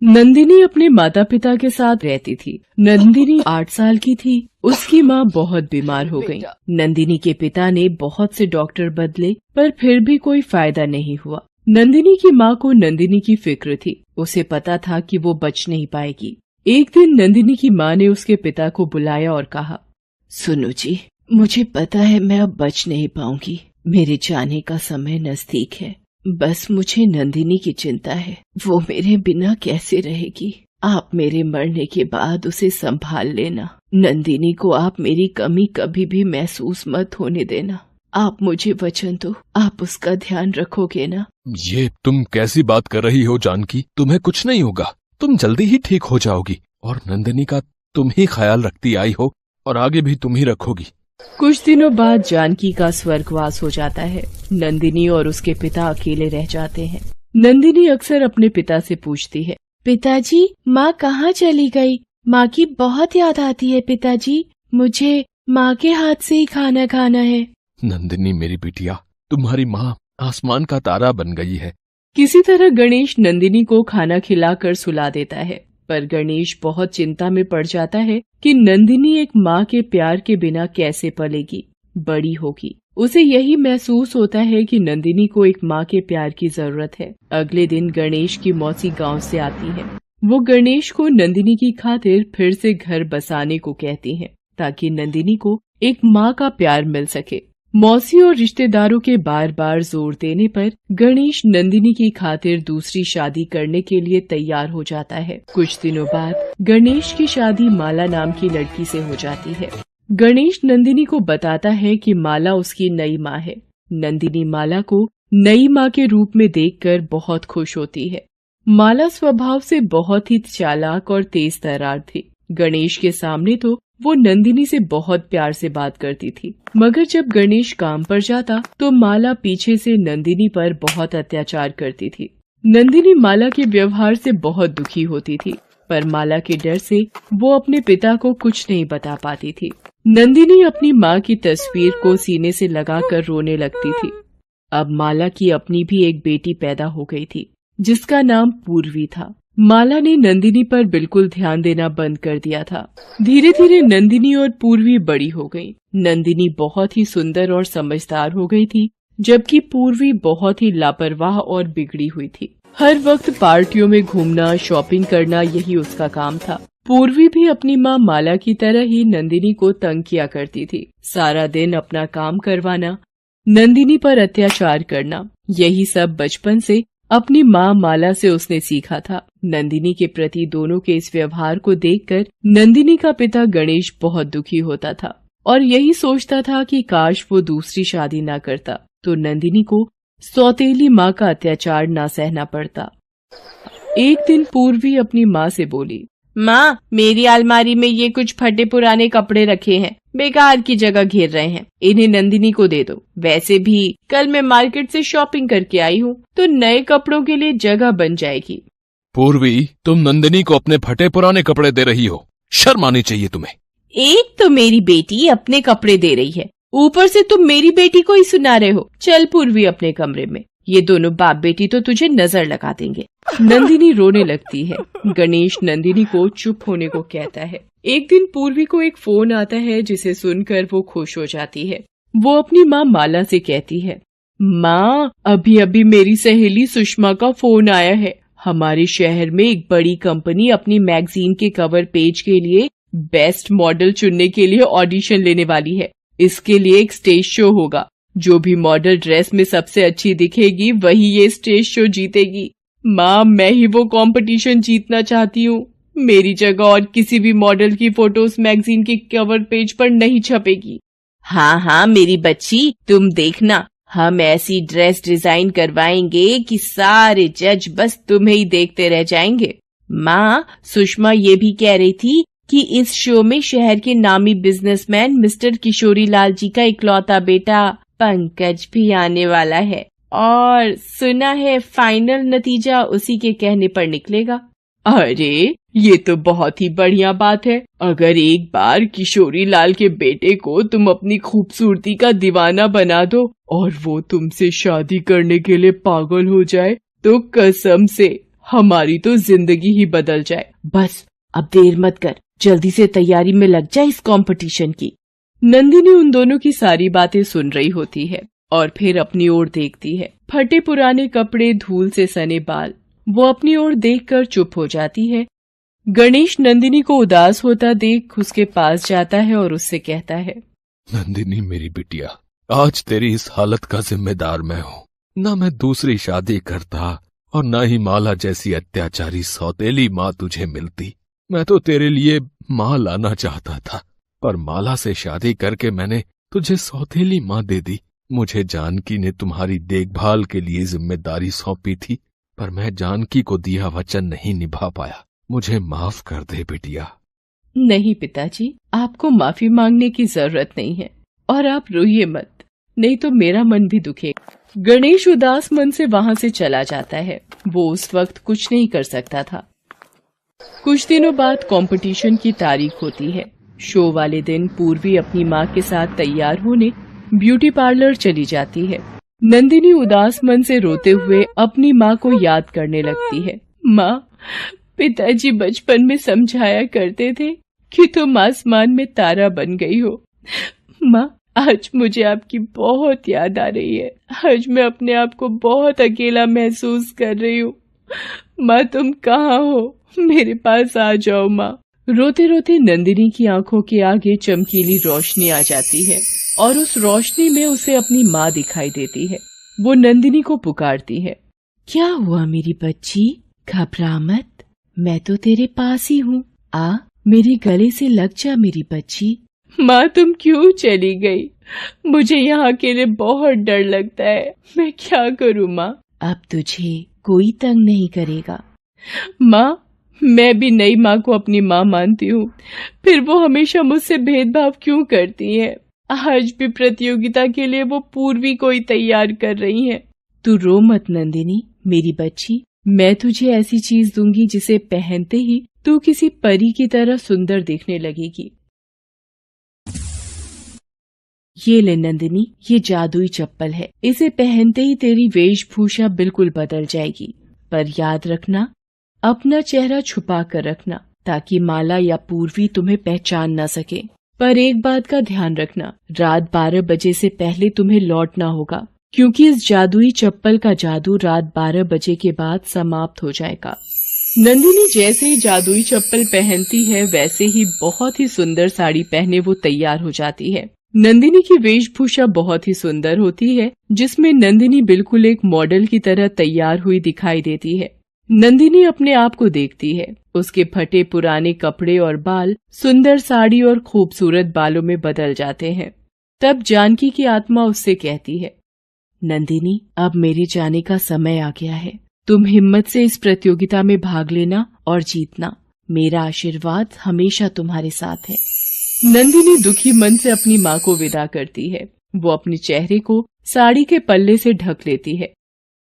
नंदिनी अपने माता पिता के साथ रहती थी। नंदिनी 8 साल की थी। उसकी माँ बहुत बीमार हो गई। नंदिनी के पिता ने बहुत से डॉक्टर बदले पर फिर भी कोई फायदा नहीं हुआ। नंदिनी की माँ को नंदिनी की फिक्र थी। उसे पता था कि वो बच नहीं पाएगी। एक दिन नंदिनी की माँ ने उसके पिता को बुलाया और कहा, सुनो जी, मुझे पता है मैं अब बच नहीं पाऊंगी। मेरे जाने का समय नजदीक है। बस मुझे नंदिनी की चिंता है। वो मेरे बिना कैसे रहेगी। आप मेरे मरने के बाद उसे संभाल लेना। नंदिनी को आप मेरी कमी कभी भी महसूस मत होने देना। आप मुझे वचन दो, आप उसका ध्यान रखोगे ना? ये तुम कैसी बात कर रही हो जानकी? तुम्हें कुछ नहीं होगा। तुम जल्दी ही ठीक हो जाओगी और नंदिनी का तुम ही ख्याल रखती आई हो और आगे भी तुम ही रखोगी। कुछ दिनों बाद जानकी का स्वर्गवास हो जाता है। नंदिनी और उसके पिता अकेले रह जाते हैं। नंदिनी अक्सर अपने पिता से पूछती है, पिताजी, माँ कहाँ चली गई? माँ की बहुत याद आती है पिताजी। मुझे माँ के हाथ से ही खाना खाना है। नंदिनी मेरी बिटिया, तुम्हारी माँ आसमान का तारा बन गई है। किसी तरह गणेश नंदिनी को खाना खिलाकर सुला देता है, पर गणेश बहुत चिंता में पड़ जाता है कि नंदिनी एक माँ के प्यार के बिना कैसे पलेगी, बड़ी होगी। उसे यही महसूस होता है कि नंदिनी को एक माँ के प्यार की जरूरत है। अगले दिन गणेश की मौसी गांव से आती है। वो गणेश को नंदिनी की खातिर फिर से घर बसाने को कहती हैं, ताकि नंदिनी को एक माँ का प्यार मिल सके। मौसी और रिश्तेदारों के बार बार जोर देने पर गणेश नंदिनी की खातिर दूसरी शादी करने के लिए तैयार हो जाता है। कुछ दिनों बाद गणेश की शादी माला नाम की लड़की से हो जाती है। गणेश नंदिनी को बताता है कि माला उसकी नई माँ है। नंदिनी माला को नई माँ के रूप में देखकर बहुत खुश होती है। माला स्वभाव से बहुत ही चालाक और तेज तर्रार थी। गणेश के सामने तो वो नंदिनी से बहुत प्यार से बात करती थी, मगर जब गणेश काम पर जाता तो माला पीछे से नंदिनी पर बहुत अत्याचार करती थी। नंदिनी माला के व्यवहार से बहुत दुखी होती थी, पर माला के डर से वो अपने पिता को कुछ नहीं बता पाती थी। नंदिनी अपनी माँ की तस्वीर को सीने से लगाकर रोने लगती थी। अब माला की अपनी भी एक बेटी पैदा हो गई थी, जिसका नाम पूर्वी था। माला ने नंदिनी पर बिल्कुल ध्यान देना बंद कर दिया था। धीरे धीरे नंदिनी और पूर्वी बड़ी हो गई। नंदिनी बहुत ही सुंदर और समझदार हो गई थी, जबकि पूर्वी बहुत ही लापरवाह और बिगड़ी हुई थी। हर वक्त पार्टियों में घूमना, शॉपिंग करना, यही उसका काम था। पूर्वी भी अपनी माँ माला की तरह ही नंदिनी को तंग किया करती थी। सारा दिन अपना काम करवाना, नंदिनी पर अत्याचार करना, यही सब बचपन से अपनी माँ माला से उसने सीखा था। नंदिनी के प्रति दोनों के इस व्यवहार को देखकर नंदिनी का पिता गणेश बहुत दुखी होता था और यही सोचता था कि काश वो दूसरी शादी ना करता तो नंदिनी को सौतेली माँ का अत्याचार ना सहना पड़ता। एक दिन पूर्वी अपनी माँ से बोली, माँ, मेरी अलमारी में ये कुछ फटे पुराने कपड़े रखे हैं, बेकार की जगह घेर रहे हैं, इन्हें नंदिनी को दे दो। वैसे भी कल मैं मार्केट से शॉपिंग करके आई हूँ, तो नए कपड़ों के लिए जगह बन जाएगी। पूर्वी, तुम नंदिनी को अपने फटे पुराने कपड़े दे रही हो, शर्म आनी चाहिए तुम्हें। एक तो मेरी बेटी अपने कपड़े दे रही है, ऊपर से तुम मेरी बेटी को ही सुना रहे हो। चल पूर्वी अपने कमरे में, ये दोनों बाप बेटी तो तुझे नजर लगा देंगे। नंदिनी रोने लगती है। गणेश नंदिनी को चुप होने को कहता है। एक दिन पूर्वी को एक फोन आता है, जिसे सुनकर वो खुश हो जाती है। वो अपनी माँ माला से कहती है, माँ, अभी अभी मेरी सहेली सुषमा का फोन आया है। हमारे शहर में एक बड़ी कंपनी अपनी मैगजीन के कवर पेज के लिए बेस्ट मॉडल चुनने के लिए ऑडिशन लेने वाली है। इसके लिए एक स्टेज शो होगा। जो भी मॉडल ड्रेस में सबसे अच्छी दिखेगी वही ये स्टेज शो जीतेगी। माँ, मैं ही वो कंपटीशन जीतना चाहती हूँ। मेरी जगह और किसी भी मॉडल की फोटोज मैगजीन के कवर पेज पर नहीं छपेगी। हाँ हाँ मेरी बच्ची, तुम देखना, हम ऐसी ड्रेस डिजाइन करवाएंगे कि सारे जज बस तुम्हें ही देखते रह जाएंगे। माँ, सुषमा ये भी कह रही थी कि इस शो में शहर के नामी बिजनेसमैन मिस्टर किशोरी लाल जी का इकलौता बेटा पंकज भी आने वाला है और सुना है फाइनल नतीजा उसी के कहने पर निकलेगा। अरे, ये तो बहुत ही बढ़िया बात है। अगर एक बार किशोरी लाल के बेटे को तुम अपनी खूबसूरती का दीवाना बना दो और वो तुमसे शादी करने के लिए पागल हो जाए तो कसम से हमारी तो जिंदगी ही बदल जाए। बस अब देर मत कर, जल्दी से तैयारी में लग जा इस कंपटीशन की। नंदिनी उन दोनों की सारी बातें सुन रही होती है और फिर अपनी ओर देखती है। फटे पुराने कपड़े, धूल से सने बाल। वो अपनी ओर देखकर चुप हो जाती है। गणेश नंदिनी को उदास होता देख उसके पास जाता है और उससे कहता है, नंदिनी मेरी बिटिया, आज तेरी इस हालत का जिम्मेदार मैं हूँ। न मैं दूसरी शादी करता और न ही माला जैसी अत्याचारी सौतेली माँ तुझे मिलती। मैं तो तेरे लिए माँ लाना चाहता था, पर माला से शादी करके मैंने तुझे सौतेली माँ दे दी। मुझे जानकी ने तुम्हारी देखभाल के लिए जिम्मेदारी सौंपी थी, पर मैं जानकी को दिया वचन नहीं निभा पाया। मुझे माफ कर दे बिटिया। नहीं पिताजी, आपको माफी मांगने की जरूरत नहीं है और आप रोइए मत, नहीं तो मेरा मन भी दुखेगा। गणेश उदास मन से वहाँ से चला जाता है। वो उस वक्त कुछ नहीं कर सकता था। कुछ दिनों बाद कंपटीशन की तारीख होती है। शो वाले दिन पूर्वी अपनी माँ के साथ तैयार होने ब्यूटी पार्लर चली जाती है। नंदिनी उदास मन से रोते हुए अपनी माँ को याद करने लगती है। माँ, पिताजी बचपन में समझाया करते थे कि तुम आसमान में तारा बन गई हो। माँ, आज मुझे आपकी बहुत याद आ रही है। आज मैं अपने आप को बहुत अकेला महसूस कर रही हूँ। माँ, तुम कहाँ हो? मेरे पास आ जाओ माँ। रोते रोते नंदिनी की आंखों के आगे चमकीली रोशनी आ जाती है और उस रोशनी में उसे अपनी माँ दिखाई देती है। वो नंदिनी को पुकारती है, क्या हुआ मेरी बच्ची? घबरा मत, मैं तो तेरे पास ही हूँ। आ, मेरे गले से लग जा मेरी बच्ची। माँ, तुम क्यों चली गई? मुझे यहाँ अकेले बहुत डर लगता है। मैं क्या करूँ माँ? अब तुझे कोई तंग नहीं करेगा। माँ, मैं भी नई माँ को अपनी माँ मानती हूँ, फिर वो हमेशा मुझसे भेदभाव क्यों करती हैं? आज भी प्रतियोगिता के लिए वो पूर्वी को ही तैयार कर रही हैं। तू रो मत नंदिनी मेरी बच्ची, मैं तुझे ऐसी चीज दूंगी जिसे पहनते ही तू किसी परी की तरह सुंदर दिखने लगेगी। ये ले नंदिनी, ये जादुई चप्पल है। इसे पहनते ही तेरी वेशभूषा बिल्कुल बदल जाएगी। पर याद रखना, अपना चेहरा छुपा कर रखना ताकि माला या पूर्वी तुम्हें पहचान न सके। पर एक बात का ध्यान रखना, रात 12 बजे से पहले तुम्हें लौटना होगा, क्योंकि इस जादुई चप्पल का जादू रात 12 बजे के बाद समाप्त हो जाएगा। नंदिनी जैसे ही जादुई चप्पल पहनती है वैसे ही बहुत ही सुंदर साड़ी पहने वो तैयार हो जाती है। नंदिनी की वेशभूषा बहुत ही सुंदर होती है, जिसमें नंदिनी बिल्कुल एक मॉडल की तरह तैयार हुई दिखाई देती है। नंदिनी अपने आप को देखती है। उसके फटे पुराने कपड़े और बाल सुंदर साड़ी और खूबसूरत बालों में बदल जाते हैं। तब जानकी की आत्मा उससे कहती है, नंदिनी, अब मेरे जाने का समय आ गया है। तुम हिम्मत से इस प्रतियोगिता में भाग लेना और जीतना। मेरा आशीर्वाद हमेशा तुम्हारे साथ है। नंदिनी दुखी मन से अपनी माँ को विदा करती है। वो अपने चेहरे को साड़ी के पल्ले से ढक लेती है।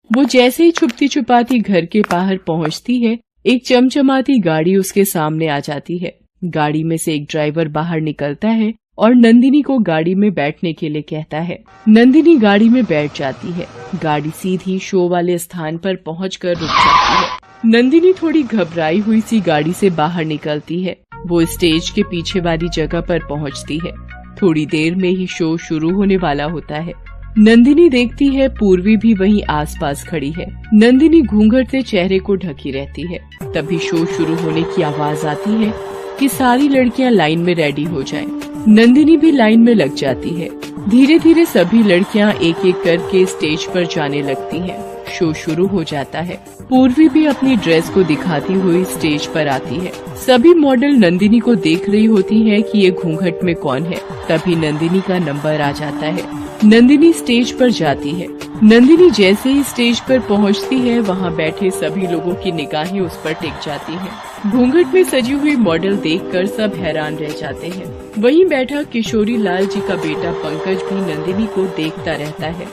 वो जैसे ही छुपती छुपाती घर के बाहर पहुँचती है, एक चमचमाती गाड़ी उसके सामने आ जाती है। गाड़ी में से एक ड्राइवर बाहर निकलता है और नंदिनी को गाड़ी में बैठने के लिए कहता है। नंदिनी गाड़ी में बैठ जाती है। गाड़ी सीधी शो वाले स्थान पर पहुंचकर रुक जाती है। नंदिनी थोड़ी घबराई हुई सी गाड़ी से बाहर निकलती है। वो स्टेज के पीछे वाली जगह पर पहुंचती है। थोड़ी देर में ही शो शुरू होने वाला होता है। नंदिनी देखती है पूर्वी भी वहीं आसपास खड़ी है। नंदिनी घूंघट से चेहरे को ढकी रहती है। तभी शो शुरू होने की आवाज आती है कि सारी लड़कियां लाइन में रेडी हो जाएं। नंदिनी भी लाइन में लग जाती है। धीरे धीरे सभी लड़कियां एक एक करके स्टेज पर जाने लगती हैं। शो शुरू हो जाता है। पूर्वी भी अपनी ड्रेस को दिखाती हुई स्टेज पर आती है। सभी मॉडल नंदिनी को देख रही होती है कि ये घूंघट में कौन है। तभी नंदिनी का नंबर आ जाता है। नंदिनी स्टेज पर जाती है। नंदिनी जैसे ही स्टेज पर पहुंचती है, वहां बैठे सभी लोगों की निगाहें उस पर टिक जाती हैं। घूंघट में सजी हुई मॉडल देखकर सब हैरान रह जाते हैं। वहीं बैठा किशोरी लाल जी का बेटा पंकज भी नंदिनी को देखता रहता है।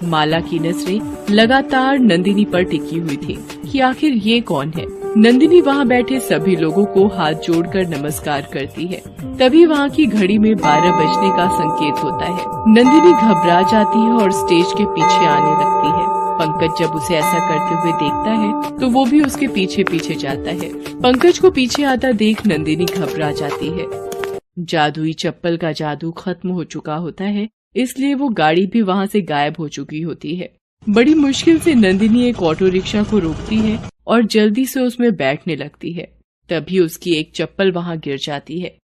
माला की नजरें लगातार नंदिनी पर टिकी हुई थी कि आखिर ये कौन है। नंदिनी वहाँ बैठे सभी लोगों को हाथ जोड़कर नमस्कार करती है। तभी वहाँ की घड़ी में 12 बजने का संकेत होता है। नंदिनी घबरा जाती है और स्टेज के पीछे आने लगती है। पंकज जब उसे ऐसा करते हुए देखता है तो वो भी उसके पीछे पीछे जाता है। पंकज को पीछे आता देख नंदिनी घबरा जाती है। जादुई चप्पल का जादू खत्म हो चुका होता है, इसलिए वो गाड़ी भी वहाँ से गायब हो चुकी होती है। बड़ी मुश्किल से नंदिनी एक ऑटो रिक्शा को रोकती है और जल्दी से उसमें बैठने लगती है। तभी उसकी एक चप्पल वहाँ गिर जाती है।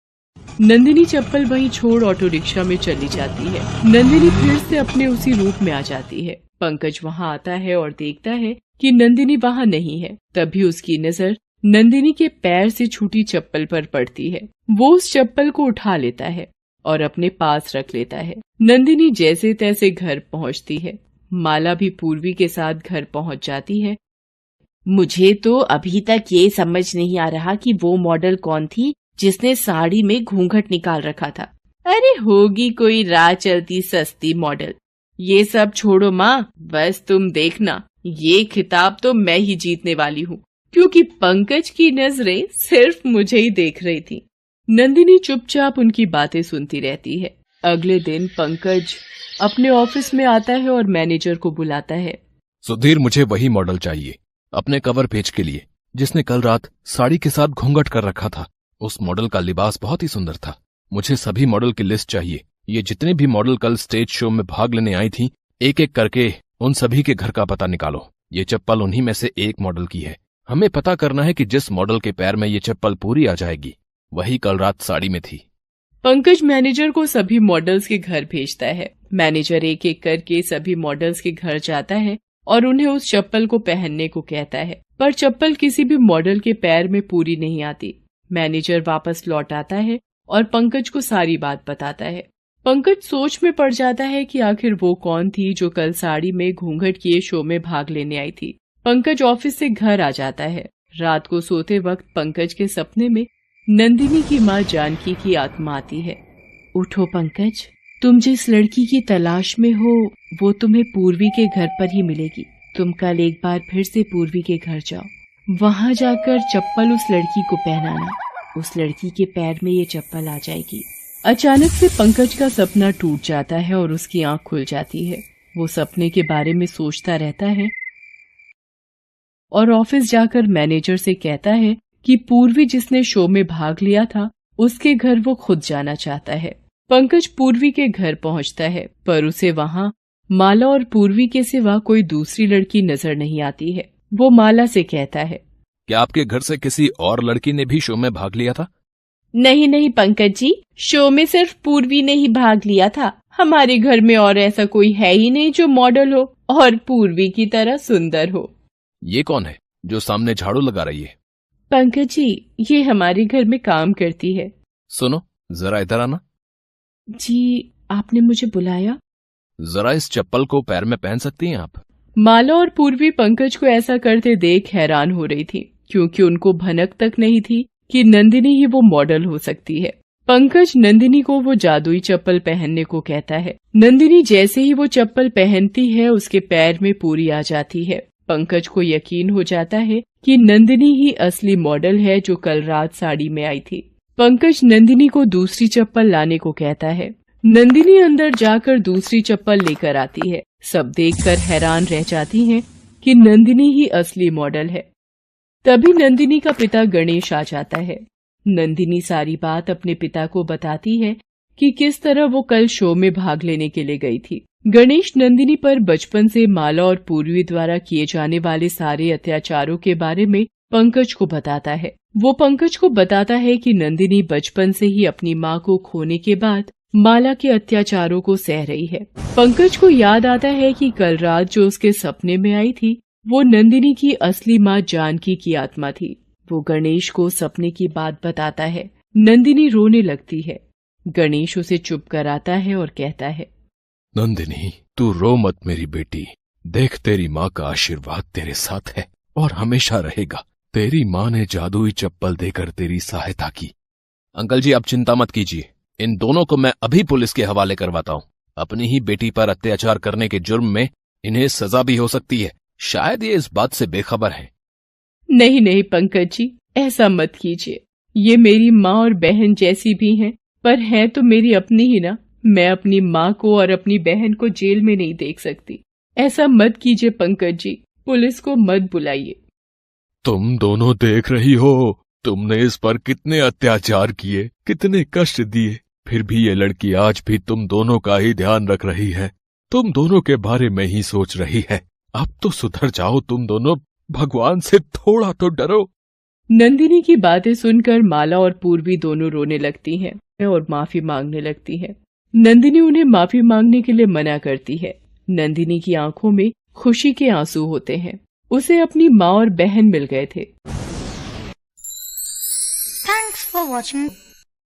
नंदिनी चप्पल वहीं छोड़ ऑटो रिक्शा में चली जाती है। नंदिनी फिर से अपने उसी रूप में आ जाती है। पंकज वहाँ आता है और देखता है कि नंदिनी वहाँ नहीं है। तभी उसकी नजर नंदिनी के पैर से छूटी चप्पल पर पड़ती है। वो उस चप्पल को उठा लेता है और अपने पास रख लेता है। नंदिनी जैसे तैसे घर पहुँचती है। माला भी पूर्वी के साथ घर पहुँच जाती है। मुझे तो अभी तक ये समझ नहीं आ रहा कि वो मॉडल कौन थी जिसने साड़ी में घूंघट निकाल रखा था। अरे होगी कोई राह चलती सस्ती मॉडल। ये सब छोड़ो माँ, बस तुम देखना, ये खिताब तो मैं ही जीतने वाली हूँ, क्योंकि पंकज की नजरें सिर्फ मुझे ही देख रही थी। नंदिनी चुपचाप उनकी बातें सुनती रहती है। अगले दिन पंकज अपने ऑफिस में आता है और मैनेजर को बुलाता है। सुधीर, मुझे वही मॉडल चाहिए अपने कवर पेज के लिए जिसने कल रात साड़ी के साथ घूंघट कर रखा था। उस मॉडल का लिबास बहुत ही सुंदर था। मुझे सभी मॉडल की लिस्ट चाहिए। ये जितने भी मॉडल कल स्टेज शो में भाग लेने आई थी, एक एक करके उन सभी के घर का पता निकालो। ये चप्पल उन्हीं में से एक मॉडल की है। हमें पता करना है कि जिस मॉडल के पैर में ये चप्पल पूरी आ जाएगी वही कल रात साड़ी में थी। पंकज मैनेजर को सभी मॉडल्स के घर भेजता है। मैनेजर एक एक करके सभी मॉडल्स के घर जाता है और उन्हें उस चप्पल को पहनने को कहता है, पर चप्पल किसी भी मॉडल के पैर में पूरी नहीं आती। मैनेजर वापस लौट आता है और पंकज को सारी बात बताता है। पंकज सोच में पड़ जाता है कि आखिर वो कौन थी जो कल साड़ी में घूंघट किए शो में भाग लेने आई थी। पंकज ऑफिस से घर आ जाता है। रात को सोते वक्त पंकज के सपने में नंदिनी की माँ जानकी की आत्मा आती है। उठो पंकज, तुम जिस लड़की की तलाश में हो वो तुम्हें पूर्वी के घर पर ही मिलेगी। तुम कल एक बार फिर से पूर्वी के घर जाओ। वहाँ जाकर चप्पल उस लड़की को पहनाना। उस लड़की के पैर में ये चप्पल आ जाएगी। अचानक से पंकज का सपना टूट जाता है और उसकी आंख खुल जाती है। वो सपने के बारे में सोचता रहता है और ऑफिस जाकर मैनेजर से कहता है कि पूर्वी जिसने शो में भाग लिया था उसके घर वो खुद जाना चाहता है। पंकज पूर्वी के घर पहुंचता है, पर उसे वहाँ माला और पूर्वी के सिवा कोई दूसरी लड़की नजर नहीं आती है। वो माला से कहता है, क्या आपके घर से किसी और लड़की ने भी शो में भाग लिया था? नहीं नहीं पंकज जी, शो में सिर्फ पूर्वी ने ही भाग लिया था। हमारे घर में और ऐसा कोई है ही नहीं जो मॉडल हो और पूर्वी की तरह सुंदर हो। ये कौन है जो सामने झाड़ू लगा रही है? पंकज जी, ये हमारे घर में काम करती है। सुनो, जरा इधर आना। जी, आपने मुझे बुलाया? जरा इस चप्पल को पैर में पहन सकती हैं आप? माला और पूर्वी पंकज को ऐसा करते देख हैरान हो रही थी, क्योंकि उनको भनक तक नहीं थी कि नंदिनी ही वो मॉडल हो सकती है। पंकज नंदिनी को वो जादुई चप्पल पहनने को कहता है। नंदिनी जैसे ही वो चप्पल पहनती है उसके पैर में पूरी आ जाती है। पंकज को यकीन हो जाता है कि नंदिनी ही असली मॉडल है जो कल रात साड़ी में आई थी। पंकज नंदिनी को दूसरी चप्पल लाने को कहता है। नंदिनी अंदर जाकर दूसरी चप्पल लेकर आती है। सब देखकर हैरान रह जाती हैं कि नंदिनी ही असली मॉडल है। तभी नंदिनी का पिता गणेश आ जाता है। नंदिनी सारी बात अपने पिता को बताती है कि किस तरह वो कल शो में भाग लेने के लिए गई थी। गणेश नंदिनी पर बचपन से माला और पूर्वी द्वारा किए जाने वाले सारे अत्याचारों के बारे में पंकज को बताता है। वो पंकज को बताता है कि नंदिनी बचपन से ही अपनी माँ को खोने के बाद माला के अत्याचारों को सह रही है। पंकज को याद आता है कि कल रात जो उसके सपने में आई थी वो नंदिनी की असली माँ जानकी की आत्मा थी। वो गणेश को सपने की बात बताता है। नंदिनी रोने लगती है। गणेश उसे चुप कराता है और कहता है, नंदिनी, तू रो मत मेरी बेटी। देख, तेरी माँ का आशीर्वाद तेरे साथ है और हमेशा रहेगा। तेरी माँ ने जादुई चप्पल देकर तेरी सहायता की। अंकल जी, आप चिंता मत कीजिए। इन दोनों को मैं अभी पुलिस के हवाले करवाता हूँ। अपनी ही बेटी पर अत्याचार करने के जुर्म में इन्हें सजा भी हो सकती है। शायद ये इस बात से बेखबर हैं। नहीं नहीं पंकज जी, ऐसा मत कीजिए। ये मेरी माँ और बहन जैसी भी हैं, पर है तो मेरी अपनी ही ना। मैं अपनी माँ को और अपनी बहन को जेल में नहीं देख सकती। ऐसा मत कीजिए पंकज जी, पुलिस को मत बुलाइए। तुम दोनों देख रही हो, तुमने इस पर कितने अत्याचार किए, कितने कष्ट दिए, फिर भी ये लड़की आज भी तुम दोनों का ही ध्यान रख रही है, तुम दोनों के बारे में ही सोच रही है। अब तो सुधर जाओ तुम दोनों, भगवान से थोड़ा तो डरो। नंदिनी की बातें सुनकर माला और पूर्वी दोनों रोने लगती हैं और माफी मांगने लगती हैं। नंदिनी उन्हें माफी मांगने के लिए मना करती है। नंदिनी की आंखों में खुशी के आंसू होते हैं। उसे अपनी माँ और बहन मिल गए थे। Thanks for watching.